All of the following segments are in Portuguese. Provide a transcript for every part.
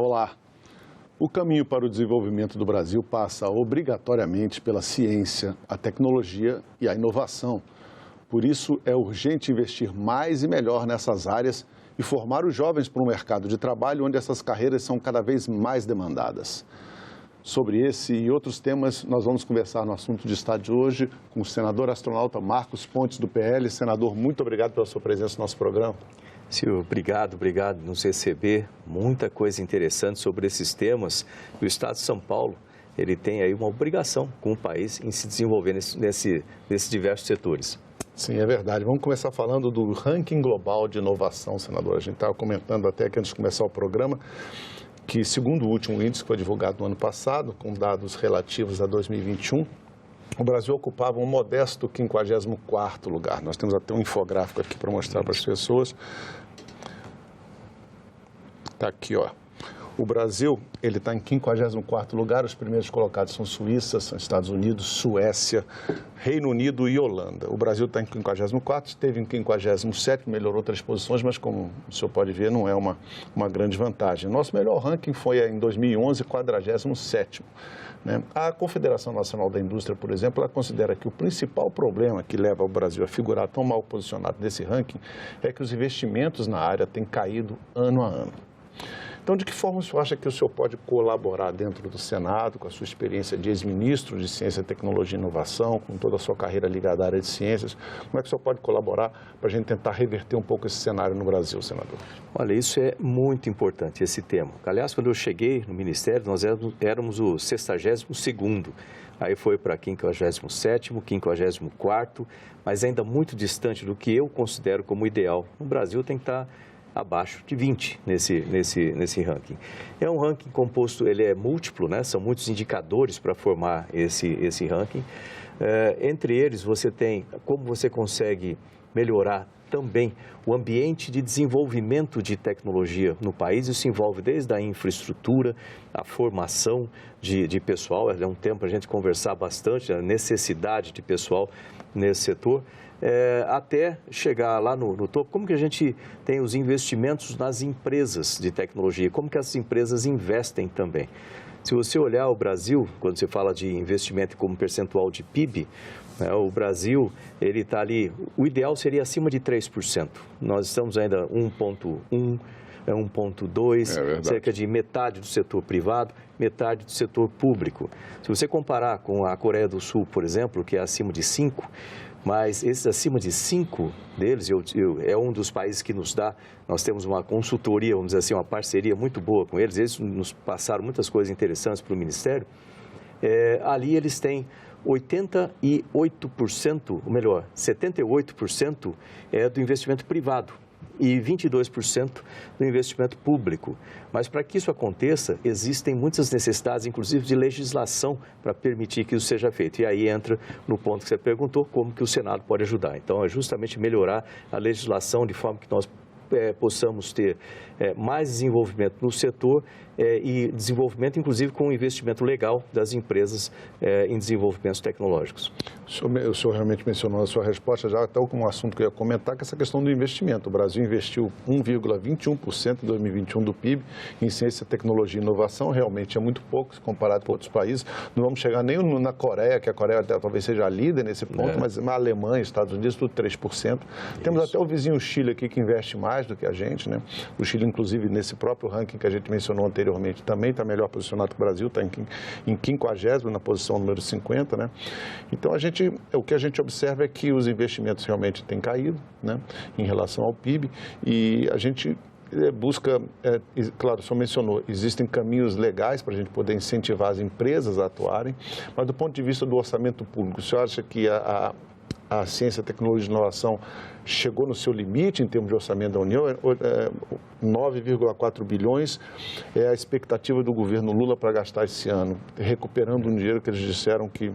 Olá! O caminho para o desenvolvimento do Brasil passa obrigatoriamente pela ciência, a tecnologia e a inovação. Por isso, é urgente investir mais e melhor nessas áreas e formar os jovens para um mercado de trabalho onde essas carreiras são cada vez mais demandadas. Sobre esse e outros temas, nós vamos conversar no assunto de estado de hoje com o senador astronauta Marcos Pontes, do PL. Senador, muito obrigado pela sua presença no nosso programa. Silvio, obrigado por nos receber. Muita coisa interessante sobre esses temas. O Estado de São Paulo, ele tem aí uma obrigação com o país em se desenvolver nesses diversos setores. Sim, é verdade. Vamos começar falando do ranking global de inovação, senador. A gente estava comentando até que antes de começar o programa que, segundo o último índice que foi divulgado no ano passado, com dados relativos a 2021, o Brasil ocupava um modesto 54º lugar. Nós temos até um infográfico aqui para mostrar para as pessoas. Está aqui, ó. O Brasil, ele está em 54º lugar. Os primeiros colocados são Suíça, são Estados Unidos, Suécia, Reino Unido e Holanda. O Brasil está em 54º, esteve em 57º, melhorou 3 posições, mas como o senhor pode ver, não é uma grande vantagem. Nosso melhor ranking foi em 2011, 47º. Né? A Confederação Nacional da Indústria, por exemplo, ela considera que o principal problema que leva o Brasil a figurar tão mal posicionado nesse ranking é que os investimentos na área têm caído ano a ano. Então, de que forma o senhor acha que o senhor pode colaborar dentro do Senado, com a sua experiência de ex-ministro de Ciência, Tecnologia e Inovação, com toda a sua carreira ligada à área de ciências, como é que o senhor pode colaborar para a gente tentar reverter um pouco esse cenário no Brasil, senador? Olha, isso é muito importante, esse tema. Aliás, quando eu cheguei no Ministério, nós éramos o 62º, aí foi para 57º, 54º, mas ainda muito distante do que eu considero como ideal. No Brasil tem que estar abaixo de 20 nesse ranking. É um ranking composto, ele é múltiplo, né? São muitos indicadores para formar esse ranking. Entre eles, você tem como você consegue melhorar também o ambiente de desenvolvimento de tecnologia no país. Isso envolve desde a infraestrutura, a formação de pessoal. É um tema para a gente conversar bastante, a necessidade de pessoal nesse setor. Até chegar lá no topo, como que a gente tem os investimentos nas empresas de tecnologia, como que as empresas investem também. Se você olhar o Brasil, quando você fala de investimento como percentual de PIB, né, o Brasil, ele está ali, o ideal seria acima de 3%. Nós estamos ainda 1,1%. 1,2%, cerca de metade do setor privado, metade do setor público. Se você comparar com a Coreia do Sul, por exemplo, que é acima de 5%, mas esses acima de 5 deles, é um dos países que nós temos uma consultoria, vamos dizer assim, uma parceria muito boa com eles, eles nos passaram muitas coisas interessantes para o Ministério. Ali eles têm 88%, ou melhor, 78% do investimento privado e 22% do investimento público. Mas para que isso aconteça, existem muitas necessidades, inclusive de legislação, para permitir que isso seja feito. E aí entra no ponto que você perguntou, como que o Senado pode ajudar. Então, é justamente melhorar a legislação de forma que nós possamos ter mais desenvolvimento no setor e desenvolvimento, inclusive, com o investimento legal das empresas em desenvolvimentos tecnológicos. O senhor realmente mencionou na sua resposta, já até como um assunto que eu ia comentar, que é essa questão do investimento. O Brasil investiu 1,21% em 2021 do PIB em ciência, tecnologia e inovação, realmente é muito pouco se comparado com outros países. Não vamos chegar nem na Coreia, que a Coreia talvez seja a líder nesse ponto, mas na Alemanha, Estados Unidos, tudo 3%. Temos até o vizinho Chile aqui que investe mais do que a gente, né? O Chile, inclusive, nesse próprio ranking que a gente mencionou anteriormente, também está melhor posicionado que o Brasil, está em 50º, na posição número 50, né? Então, o que a gente observa é que os investimentos realmente têm caído, né, em relação ao PIB, e a gente busca, claro, o senhor mencionou, existem caminhos legais para a gente poder incentivar as empresas a atuarem, mas do ponto de vista do orçamento público, o senhor acha que a ciência, tecnologia e inovação chegou no seu limite em termos de orçamento da União? 9,4 bilhões é a expectativa do governo Lula para gastar esse ano, recuperando um dinheiro que eles disseram que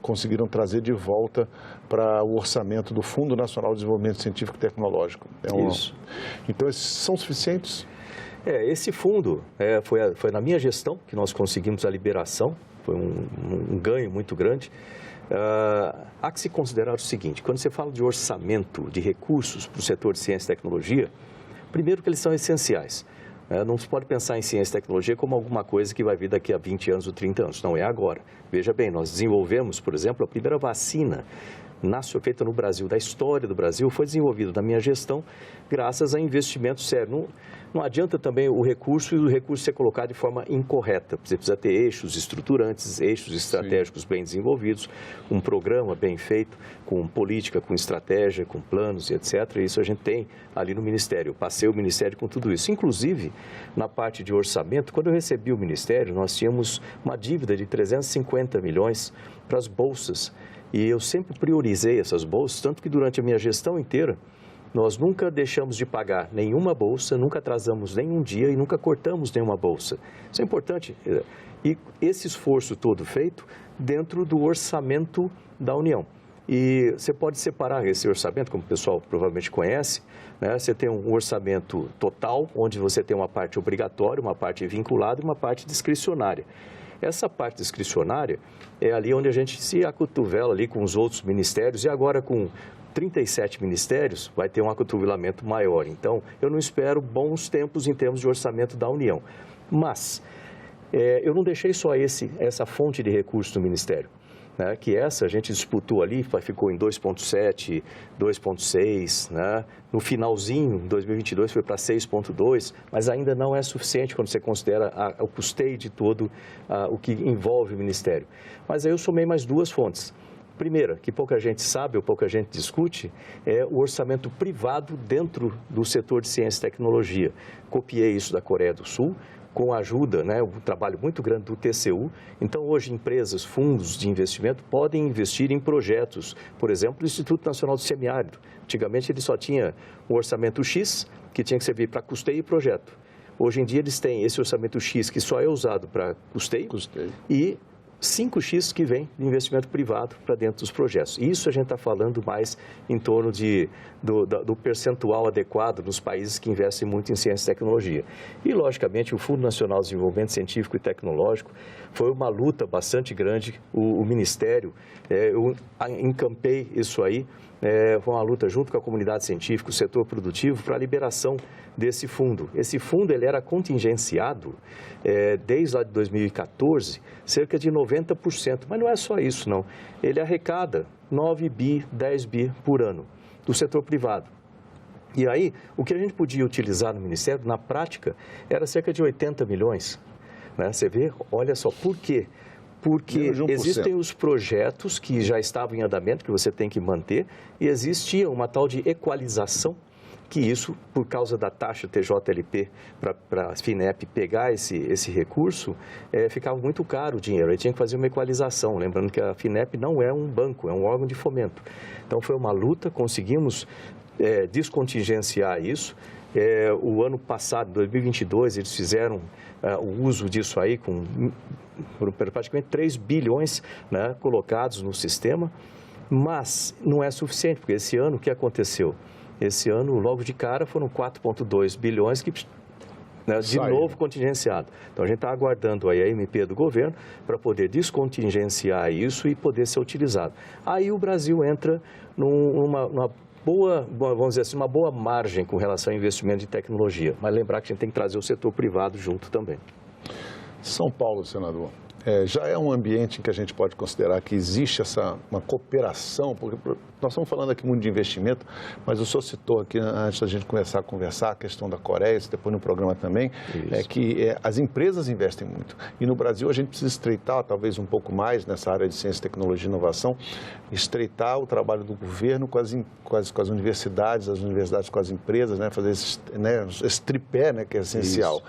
conseguiram trazer de volta para o orçamento do Fundo Nacional de Desenvolvimento Científico e Tecnológico. Isso. Então, esses são suficientes? Esse fundo foi na minha gestão que nós conseguimos a liberação, foi um ganho muito grande. Há que se considerar o seguinte, quando você fala de orçamento de recursos para o setor de ciência e tecnologia, primeiro que eles são essenciais. Não se pode pensar em ciência e tecnologia como alguma coisa que vai vir daqui a 20 anos ou 30 anos. Não, é agora. Veja bem, nós desenvolvemos, por exemplo, a primeira vacina feita no Brasil, da história do Brasil, foi desenvolvida na minha gestão graças a investimento sério. Não adianta também o recurso e o recurso ser colocado de forma incorreta. Você precisa ter eixos estruturantes, eixos estratégicos bem desenvolvidos, um programa bem feito, com política, com estratégia, com planos e etc. Isso a gente tem ali no Ministério. Eu passei o Ministério com tudo isso. Inclusive, na parte de orçamento, quando eu recebi o Ministério, nós tínhamos uma dívida de 350 milhões para as bolsas. E eu sempre priorizei essas bolsas, tanto que durante a minha gestão inteira, nós nunca deixamos de pagar nenhuma bolsa, nunca atrasamos nenhum dia e nunca cortamos nenhuma bolsa. Isso é importante. E esse esforço todo feito dentro do orçamento da União. E você pode separar esse orçamento, como o pessoal provavelmente conhece, né? Você tem um orçamento total, onde você tem uma parte obrigatória, uma parte vinculada e uma parte discricionária. Essa parte discricionária é ali onde a gente se acotovela ali com os outros ministérios e agora com 37 ministérios vai ter um acotovelamento maior. Então, eu não espero bons tempos em termos de orçamento da União. Mas, eu não deixei só essa fonte de recursos do Ministério. Né, que essa a gente disputou ali, ficou em 2,7, 2,6, né? No finalzinho, em 2022, foi para 6,2, mas ainda não é suficiente quando você considera o custeio de todo o que envolve o Ministério. Mas aí eu somei mais duas fontes. Primeira, que pouca gente sabe ou pouca gente discute, é o orçamento privado dentro do setor de ciência e tecnologia. Copiei isso da Coreia do Sul, com a ajuda, um trabalho muito grande do TCU. Então, hoje, empresas, fundos de investimento podem investir em projetos. Por exemplo, o Instituto Nacional do Semiárido. Antigamente, ele só tinha um orçamento X, que tinha que servir para custeio e projeto. Hoje em dia, eles têm esse orçamento X, que só é usado para custeio. E 5x que vem de investimento privado para dentro dos projetos. Isso a gente está falando mais em torno do percentual adequado nos países que investem muito em ciência e tecnologia. E, logicamente, o Fundo Nacional de Desenvolvimento Científico e Tecnológico foi uma luta bastante grande. O Ministério, eu encampei isso aí, foi uma luta junto com a comunidade científica, o setor produtivo, para a liberação desse fundo. Esse fundo ele era contingenciado desde lá de 2014, cerca de 90%. Mas não é só isso, não. Ele arrecada 9 bi, 10 bi por ano do setor privado. E aí, o que a gente podia utilizar no Ministério, na prática, era cerca de 80 milhões. Né? Você vê, olha só, por quê? Porque existem os projetos que já estavam em andamento, que você tem que manter, e existia uma tal de equalização, que isso, por causa da taxa TJLP, para a FINEP pegar esse recurso, ficava muito caro o dinheiro, aí tinha que fazer uma equalização, lembrando que a FINEP não é um banco, é um órgão de fomento. Então, foi uma luta, conseguimos descontingenciar isso. O ano passado, 2022, eles fizeram o uso disso aí por praticamente 3 bilhões, né, colocados no sistema, mas não é suficiente, porque esse ano o que aconteceu? Esse ano, logo de cara, foram 4,2 bilhões que, né, de novo contingenciado. Então, a gente está aguardando aí a MP do governo para poder descontingenciar isso e poder ser utilizado. Aí o Brasil entra numa boa, vamos dizer assim, uma boa margem com relação ao investimento de tecnologia. Mas lembrar que a gente tem que trazer o setor privado junto também. São Paulo, senador, já é um ambiente em que a gente pode considerar que existe uma cooperação, porque nós estamos falando aqui muito de investimento, mas o senhor citou aqui, antes da gente começar a conversar, a questão da Coreia, isso depois no programa também, que as empresas investem muito. E no Brasil a gente precisa estreitar, talvez um pouco mais, nessa área de ciência, tecnologia e inovação, estreitar o trabalho do governo com as universidades, as universidades com as empresas, né, fazer esse tripé, né, que é essencial.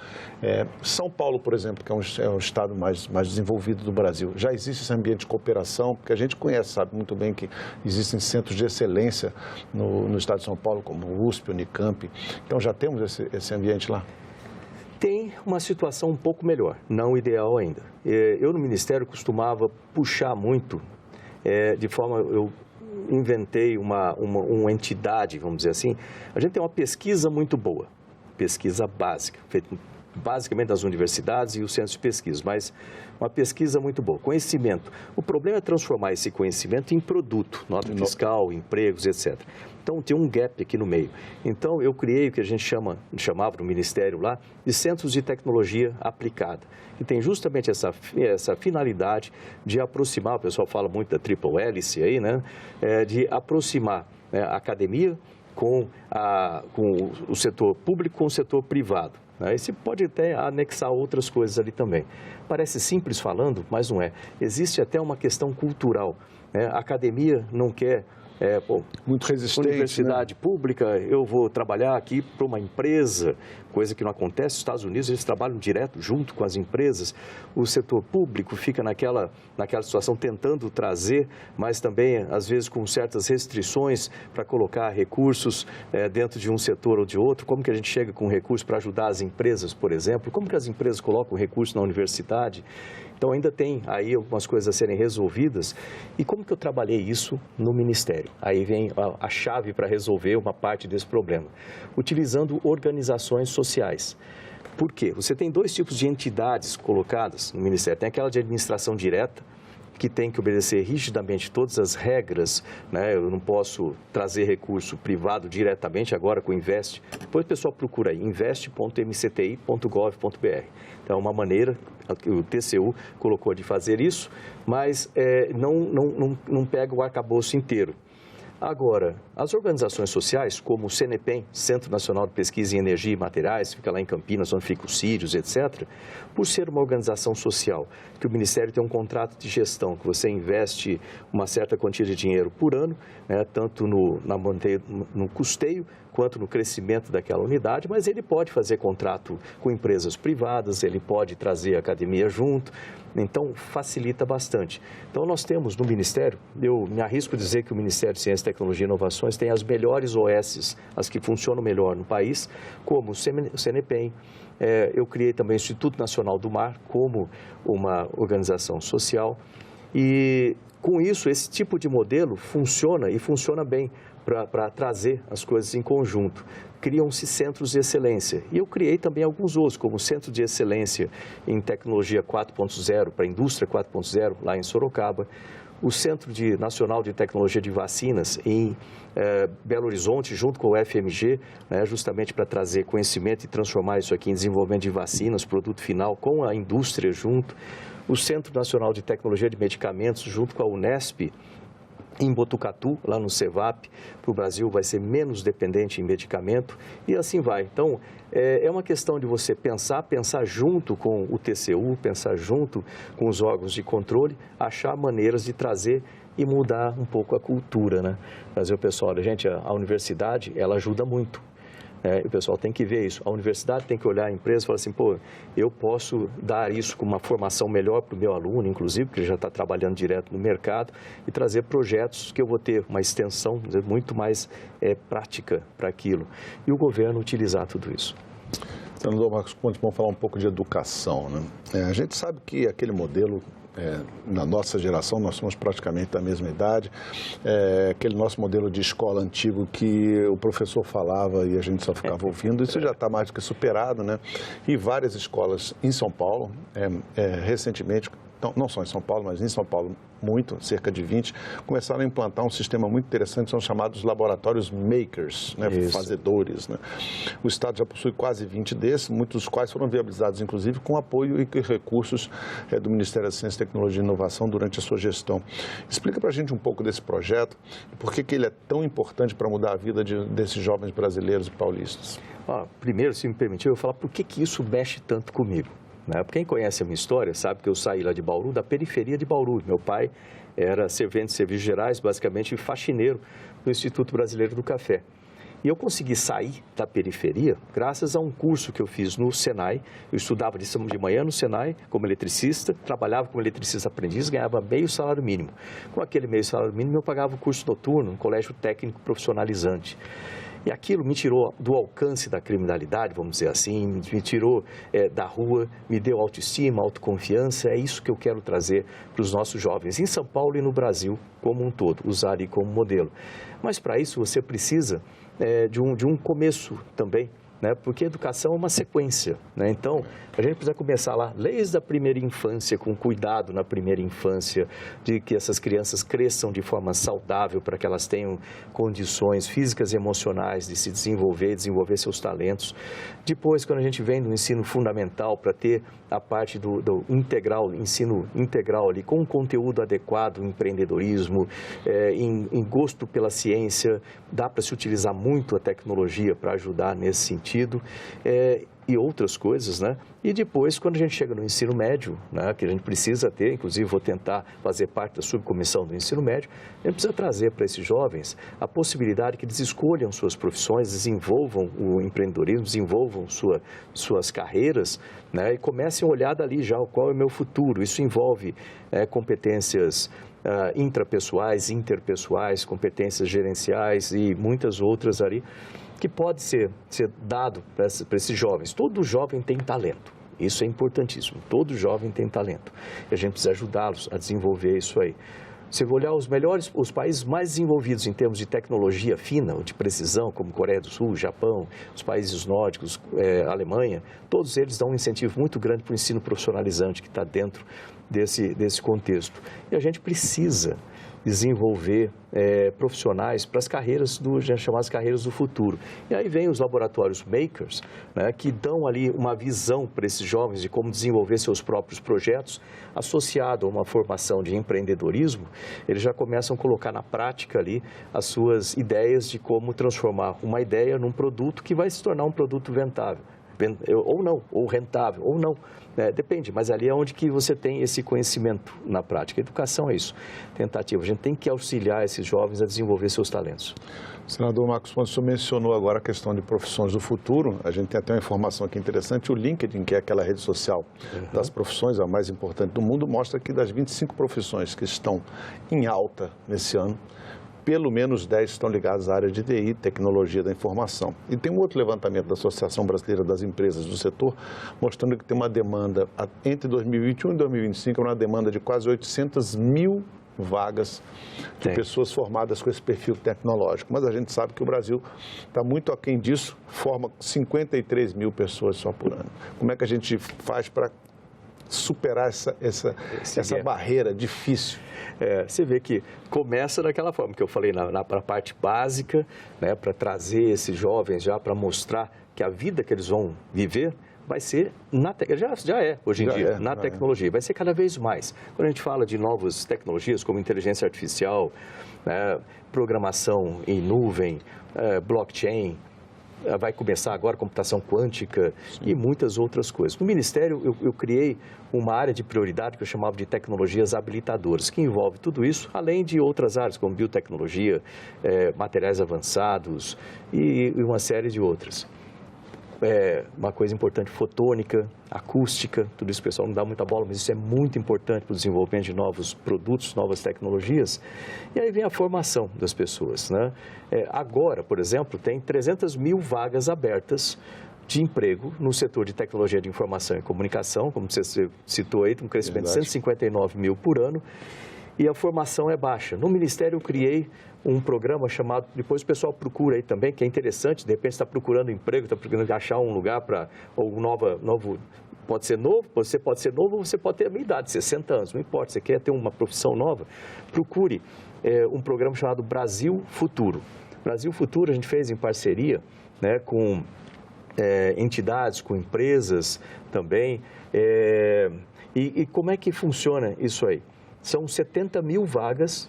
São Paulo, por exemplo, que é um estado mais desenvolvido do Brasil, já existe esse ambiente de cooperação, porque a gente conhece, sabe muito bem que existem centros de excelência no estado de São Paulo, como o USP, Unicamp. Então, já temos esse ambiente lá? Tem uma situação um pouco melhor, não ideal ainda. Eu, no Ministério, costumava puxar muito, eu inventei uma entidade, vamos dizer assim. A gente tem uma pesquisa muito boa, pesquisa básica, feita basicamente das universidades e os centros de pesquisa, mas uma pesquisa muito boa. Conhecimento. O problema é transformar esse conhecimento em produto, nota fiscal, empregos, etc. Então, tem um gap aqui no meio. Então, eu criei o que a gente chamava no Ministério lá, de Centros de Tecnologia Aplicada, que tem justamente essa finalidade de aproximar, o pessoal fala muito da triple hélice aí, né? De aproximar, né, a academia com o setor público com o setor privado. Né? E se pode até anexar outras coisas ali também. Parece simples falando, mas não é. Existe até uma questão cultural. Né? A academia não quer... muito resistente, universidade, né? Pública, eu vou trabalhar aqui para uma empresa, coisa que não acontece. Nos Estados Unidos, eles trabalham direto junto com as empresas. O setor público fica naquela situação tentando trazer, mas também, às vezes, com certas restrições para colocar recursos dentro de um setor ou de outro. Como que a gente chega com recursos para ajudar as empresas, por exemplo? Como que as empresas colocam recursos na universidade? Então, ainda tem aí algumas coisas a serem resolvidas. E como que eu trabalhei isso no Ministério? Aí vem a chave para resolver uma parte desse problema. Utilizando organizações sociais. Por quê? Você tem dois tipos de entidades colocadas no Ministério. Tem aquela de administração direta, que tem que obedecer rigidamente todas as regras, né? Eu não posso trazer recurso privado diretamente agora com o Invest. Depois o pessoal procura aí, invest.mcti.gov.br. Então, é uma maneira que o TCU colocou de fazer isso, mas não pega o arcabouço inteiro. Agora, as organizações sociais, como o CNPEM, Centro Nacional de Pesquisa em Energia e Materiais, fica lá em Campinas, onde fica o Sirius, etc., por ser uma organização social, que o Ministério tem um contrato de gestão, que você investe uma certa quantia de dinheiro por ano, né, tanto no custeio, quanto no crescimento daquela unidade, mas ele pode fazer contrato com empresas privadas, ele pode trazer a academia junto, então facilita bastante. Então nós temos no Ministério, eu me arrisco a dizer que o Ministério de Ciência, Tecnologia e Inovações tem as melhores OSs, as que funcionam melhor no país, como o CNPEM. Eu criei também o Instituto Nacional do Mar como uma organização social e com isso esse tipo de modelo funciona e funciona bem para trazer as coisas em conjunto. Criam-se centros de excelência. E eu criei também alguns outros, como o Centro de Excelência em Tecnologia 4.0, para a Indústria 4.0, lá em Sorocaba. O Centro Nacional de Tecnologia de Vacinas em Belo Horizonte, junto com o FMG, né, justamente para trazer conhecimento e transformar isso aqui em desenvolvimento de vacinas, produto final, com a indústria junto. O Centro Nacional de Tecnologia de Medicamentos, junto com a Unesp, em Botucatu, lá no CEVAP, para o Brasil vai ser menos dependente em medicamento e assim vai. Então, é uma questão de você pensar junto com o TCU, pensar junto com os órgãos de controle, achar maneiras de trazer e mudar um pouco a cultura, né? Trazer o pessoal, gente, a universidade, ela ajuda muito. O pessoal tem que ver isso. A universidade tem que olhar a empresa e falar assim, pô, eu posso dar isso com uma formação melhor para o meu aluno, inclusive, porque ele já está trabalhando direto no mercado, e trazer projetos que eu vou ter uma extensão muito mais prática para aquilo. E o governo utilizar tudo isso. Senador Marcos Pontes, vamos falar um pouco de educação, né? A gente sabe que aquele modelo... na nossa geração, nós somos praticamente da mesma idade, aquele nosso modelo de escola antigo que o professor falava e a gente só ficava ouvindo, isso já está mais do que superado, né? E várias escolas em São Paulo, recentemente, não só em São Paulo, mas em São Paulo muito, cerca de 20, começaram a implantar um sistema muito interessante, são chamados laboratórios makers, né, fazedores, né? O Estado já possui quase 20 desses, muitos dos quais foram viabilizados, inclusive, com apoio e recursos do Ministério da Ciência, Tecnologia e Inovação durante a sua gestão. Explica para a gente um pouco desse projeto e por que ele é tão importante para mudar a vida desses jovens brasileiros e paulistas. Primeiro, se me permitir, eu vou falar por que isso mexe tanto comigo. Quem conhece a minha história sabe que eu saí lá de Bauru, da periferia de Bauru. Meu pai era servente de serviços gerais, basicamente faxineiro do Instituto Brasileiro do Café. E eu consegui sair da periferia graças a um curso que eu fiz no Senai. Eu estudava de manhã no Senai como eletricista, trabalhava como eletricista aprendiz, ganhava meio salário mínimo. Com aquele meio salário mínimo eu pagava o curso noturno no Colégio Técnico Profissionalizante. E aquilo me tirou do alcance da criminalidade, vamos dizer assim, me tirou da rua, me deu autoestima, autoconfiança. É isso que eu quero trazer para os nossos jovens, em São Paulo e no Brasil como um todo, usar aí como modelo. Mas para isso você precisa de um começo também né? Porque educação é uma sequência, né? Então, a gente precisa começar lá, desde a primeira infância, com cuidado na primeira infância, de que essas crianças cresçam de forma saudável, para que elas tenham condições físicas e emocionais de se desenvolver, desenvolver seus talentos. Depois, quando a gente vem do ensino fundamental, para ter a parte do integral, ensino integral ali, com um conteúdo adequado, empreendedorismo, em gosto pela ciência, dá para se utilizar muito a tecnologia para ajudar nesse sentido, e outras coisas, né? E depois, quando a gente chega no ensino médio, né, que a gente precisa ter, inclusive vou tentar fazer parte da subcomissão do ensino médio, a gente precisa trazer para esses jovens a possibilidade que eles escolham suas profissões, desenvolvam o empreendedorismo, desenvolvam suas carreiras, né, e comecem a olhar dali já qual é o meu futuro. Isso envolve competências intrapessoais, interpessoais, competências gerenciais e muitas outras ali, que pode ser dado para esses jovens. Todo jovem tem talento, isso é importantíssimo, todo jovem tem talento. E a gente precisa ajudá-los a desenvolver isso aí. Se você olhar os países mais desenvolvidos em termos de tecnologia fina, ou de precisão, como Coreia do Sul, Japão, os países nórdicos, Alemanha, todos eles dão um incentivo muito grande para o ensino profissionalizante que está dentro desse contexto. E a gente precisa desenvolver profissionais para as carreiras, chamadas carreiras do futuro. E aí vem os laboratórios makers, né, que dão ali uma visão para esses jovens de como desenvolver seus próprios projetos, associado a uma formação de empreendedorismo. Eles já começam a colocar na prática ali as suas ideias de como transformar uma ideia num produto que vai se tornar um produto rentável. Ou não, ou rentável, ou não, depende, mas ali é onde que você tem esse conhecimento na prática. A educação é isso, tentativa. A gente tem que auxiliar esses jovens a desenvolver seus talentos. Senador Marcos Pontes, o senhor mencionou agora a questão de profissões do futuro. A gente tem até uma informação aqui interessante. O LinkedIn, que é aquela rede social das profissões, a mais importante do mundo, mostra que das 25 profissões que estão em alta nesse ano, pelo menos 10 estão ligados à área de TI, tecnologia da informação. E tem um outro levantamento da Associação Brasileira das Empresas do setor, mostrando que tem uma demanda, entre 2021 e 2025, uma demanda de quase 800 mil vagas de pessoas formadas com esse perfil tecnológico. Mas a gente sabe que o Brasil está muito aquém disso, forma 53 mil pessoas só por ano. Como é que a gente faz para superar essa barreira difícil? Você vê que começa daquela forma que eu falei, na parte básica, né, para trazer esses jovens já para mostrar que a vida que eles vão viver vai ser, já é hoje em dia, na tecnologia, vai ser cada vez mais. Quando a gente fala de novas tecnologias como inteligência artificial, programação em nuvem, blockchain, vai começar agora computação quântica e muitas outras coisas. No Ministério, eu criei uma área de prioridade que eu chamava de tecnologias habilitadoras, que envolve tudo isso, além de outras áreas, como biotecnologia, materiais avançados e uma série de outras. Uma coisa importante, fotônica, acústica, tudo isso o pessoal não dá muita bola, mas isso é muito importante para o desenvolvimento de novos produtos, novas tecnologias. E aí vem a formação das pessoas, né? Agora, por exemplo, tem 300 mil vagas abertas de emprego no setor de tecnologia de informação e comunicação, como você citou aí, tem um crescimento de 159 mil por ano. E a formação é baixa. No Ministério eu criei um programa chamado, depois o pessoal procura aí também, que é interessante, de repente está procurando emprego, está procurando achar um lugar para, ou novo, pode ser novo, você pode ser novo ou você pode ter a minha idade, 60 anos, não importa, você quer ter uma profissão nova, procure um programa chamado Brasil Futuro. Brasil Futuro a gente fez em parceria, né, com entidades, com empresas também, e como é que funciona isso aí? São 70 mil vagas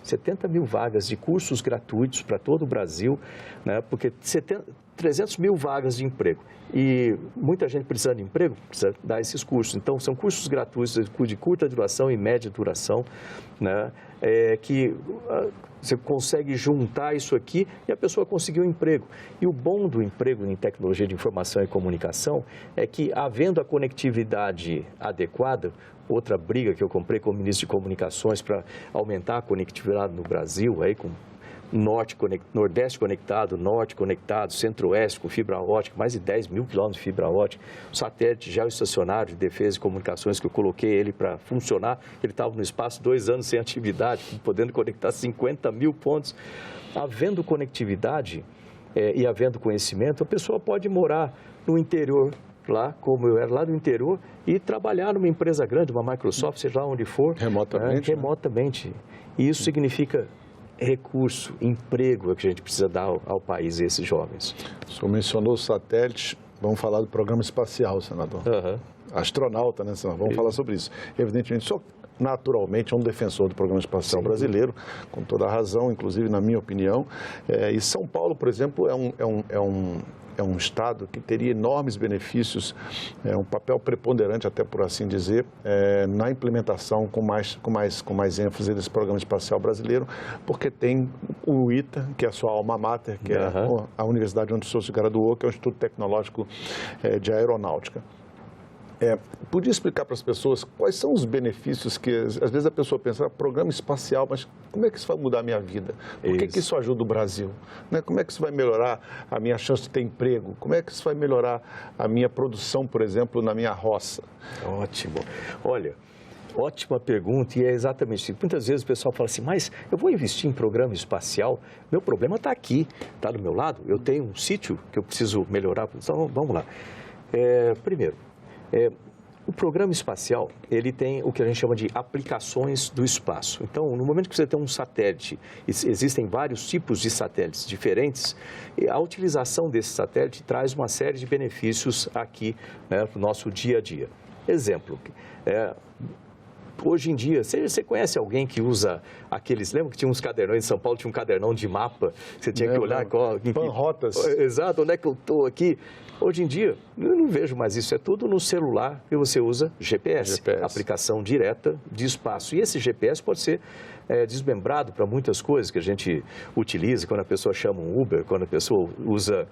de cursos gratuitos para todo o Brasil, né? Porque 300 mil vagas de emprego. E muita gente precisando de emprego, precisa dar esses cursos. Então, são cursos gratuitos de curta duração e média duração, né? Que você consegue juntar isso aqui e a pessoa conseguiu um emprego. E o bom do emprego em tecnologia de informação e comunicação é que, havendo a conectividade adequada, outra briga que eu comprei como ministro de Comunicações para aumentar a conectividade no Brasil, aí com Nordeste conectado, Norte conectado, Centro-Oeste com fibra ótica, mais de 10 mil quilômetros de fibra ótica, o satélite geoestacionário de defesa e comunicações que eu coloquei ele para funcionar, ele estava no espaço 2 anos sem atividade, podendo conectar 50 mil pontos. Havendo conectividade, e havendo conhecimento, a pessoa pode morar no interior, lá, como eu era lá do interior, e trabalhar numa empresa grande, uma Microsoft, seja lá onde for. Remotamente. Remotamente. E isso significa recurso, emprego que a gente precisa dar ao país e a esses jovens. O senhor mencionou satélites, vamos falar do programa espacial, senador. Astronauta, né, senador? Vamos falar sobre isso. Evidentemente, o senhor naturalmente é um defensor do programa espacial brasileiro, com toda a razão, inclusive na minha opinião. E São Paulo, por exemplo, é um estado que teria enormes benefícios, um papel preponderante, até por assim dizer, na implementação com mais ênfase desse programa espacial brasileiro, porque tem o ITA, que é a sua alma mater, que é a universidade onde o senhor se graduou, que é o Instituto Tecnológico de Aeronáutica. Podia explicar para as pessoas quais são os benefícios que, às vezes, a pessoa pensa, programa espacial, mas como é que isso vai mudar a minha vida? Por que isso ajuda o Brasil? Né? Como é que isso vai melhorar a minha chance de ter emprego? Como é que isso vai melhorar a minha produção, por exemplo, na minha roça? Ótimo. Olha, ótima pergunta e é exatamente isso. Muitas vezes o pessoal fala assim, mas eu vou investir em programa espacial, meu problema está aqui, está do meu lado, eu tenho um sítio que eu preciso melhorar. Então, vamos lá. Primeiro, o programa espacial, ele tem o que a gente chama de aplicações do espaço. Então, no momento que você tem um satélite, existem vários tipos de satélites diferentes, e a utilização desse satélite traz uma série de benefícios aqui, né, para o nosso dia a dia. Exemplo, hoje em dia, você conhece alguém que usa aqueles... Lembra que tinha uns cadernões em São Paulo, tinha um cadernão de mapa, você tinha que olhar... Pan-rotas. Exato, onde é que eu estou aqui? Hoje em dia, eu não vejo mais isso, é tudo no celular e você usa GPS, aplicação direta de espaço. E esse GPS pode ser desmembrado para muitas coisas que a gente utiliza, quando a pessoa chama um Uber, quando a pessoa usa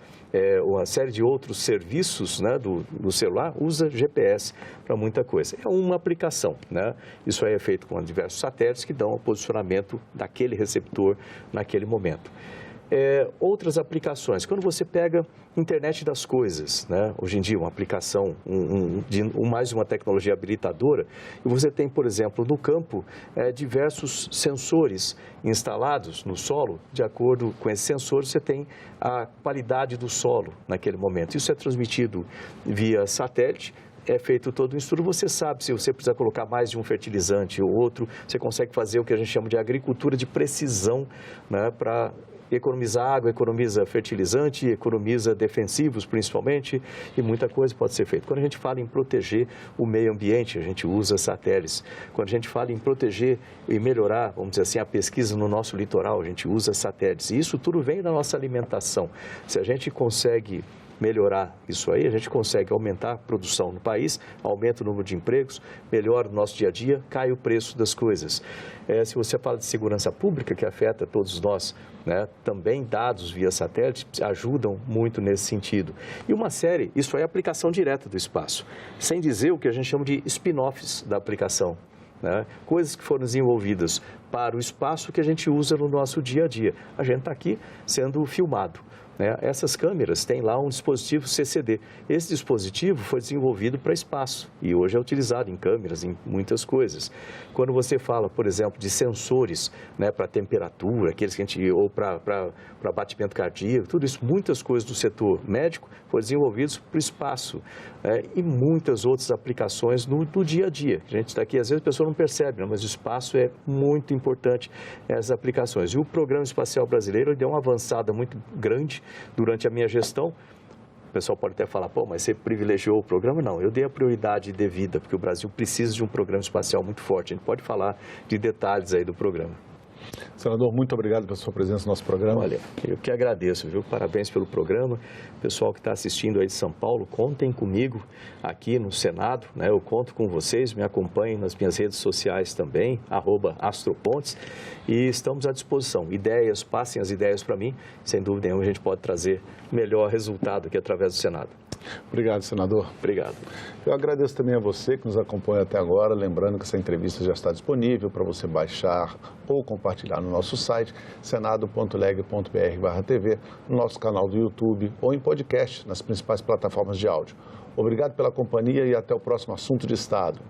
uma série de outros serviços, né, do celular, usa GPS para muita coisa. É uma aplicação, né? Isso aí é feito com diversos satélites que dão o posicionamento daquele receptor naquele momento. Outras aplicações, quando você pega internet das coisas, né? Hoje em dia uma aplicação, mais uma tecnologia habilitadora, e você tem, por exemplo, no campo, diversos sensores instalados no solo, de acordo com esses sensores você tem a qualidade do solo naquele momento. Isso é transmitido via satélite, é feito todo o estudo, você sabe se você precisa colocar mais de um fertilizante ou outro, você consegue fazer o que a gente chama de agricultura de precisão, né, para economiza água, economiza fertilizante, economiza defensivos principalmente, e muita coisa pode ser feita. Quando a gente fala em proteger o meio ambiente, a gente usa satélites. Quando a gente fala em proteger e melhorar, vamos dizer assim, a pesquisa no nosso litoral, a gente usa satélites. E isso tudo vem da nossa alimentação. Se a gente consegue melhorar isso aí, a gente consegue aumentar a produção no país, aumenta o número de empregos, melhora o nosso dia a dia, cai o preço das coisas. Se você fala de segurança pública, que afeta todos nós, né, também dados via satélite ajudam muito nesse sentido. E uma série, isso aí é aplicação direta do espaço, sem dizer o que a gente chama de spin-offs da aplicação. Né? Coisas que foram desenvolvidas para o espaço que a gente usa no nosso dia a dia. A gente está aqui sendo filmado. Essas câmeras têm lá um dispositivo CCD. Esse dispositivo foi desenvolvido para espaço e hoje é utilizado em câmeras, em muitas coisas. Quando você fala, por exemplo, de sensores, né, para temperatura, aqueles que a gente, ou para batimento cardíaco, tudo isso, muitas coisas do setor médico foram desenvolvidas para o espaço, e muitas outras aplicações no dia a dia. A gente está aqui, às vezes a pessoa não percebe, mas o espaço é muito importante, essas aplicações. E o Programa Espacial Brasileiro deu uma avançada muito grande durante a minha gestão. O pessoal pode até falar, pô, mas você privilegiou o programa? Não, eu dei a prioridade devida, porque o Brasil precisa de um programa espacial muito forte. A gente pode falar de detalhes aí do programa. Senador, muito obrigado pela sua presença no nosso programa. Olha, eu que agradeço, viu? Parabéns pelo programa. Pessoal que está assistindo aí de São Paulo, contem comigo aqui no Senado, né? Eu conto com vocês, me acompanhem nas minhas redes sociais também, @astropontes, e estamos à disposição. Ideias, passem as ideias para mim, sem dúvida nenhuma a gente pode trazer melhor resultado aqui através do Senado. Obrigado, senador. Obrigado. Eu agradeço também a você que nos acompanha até agora, lembrando que essa entrevista já está disponível para você baixar ou compartilhar no nosso site, senado.leg.br/TV, no nosso canal do YouTube ou em podcast nas principais plataformas de áudio. Obrigado pela companhia e até o próximo Assunto de Estado.